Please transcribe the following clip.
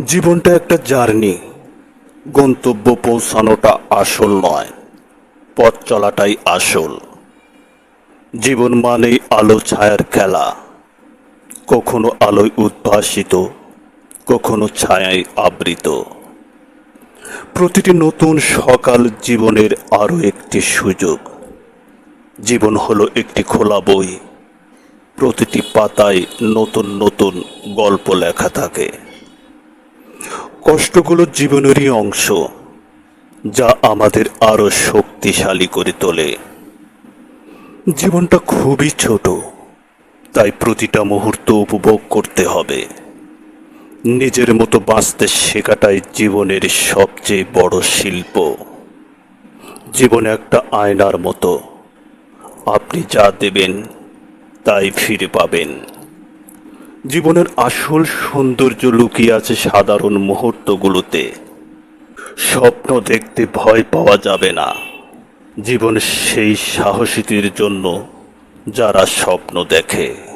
জীবনটা একটা জার্নি। গন্তব্য পৌঁছানোটা আসল নয়, পথ চলাটাই আসল। জীবন মানেই আলো ছায়ার খেলা, কখনো আলোয় উদ্ভাসিত, কখনো ছায়ায় আবৃত। প্রতিটি নতুন সকাল জীবনের আরও একটি সুযোগ। জীবন হলো একটি খোলা বই, প্রতিটি পাতায় নতুন নতুন গল্প লেখা থাকে। কষ্টগুলো জীবনেরই অংশ, যা আমাদের আরো শক্তিশালী করে তোলে। জীবনটা খুবই ছোট, তাই প্রতিটা মুহূর্ত উপভোগ করতে হবে। নিজের মতো বাঁচতে শেখাটাই জীবনের সবচেয়ে বড় শিল্প। জীবন একটা আয়নার মতো, আপনি যা দেবেন তাই ফিরে পাবেন। জীবনের আসল সৌন্দর্য লুকিয়ে আছে সাধারণ মুহূর্তগুলোতে। স্বপ্ন দেখতে ভয় পাওয়া যাবে না। জীবন সেই সাহসীদের জন্য যারা স্বপ্ন দেখে।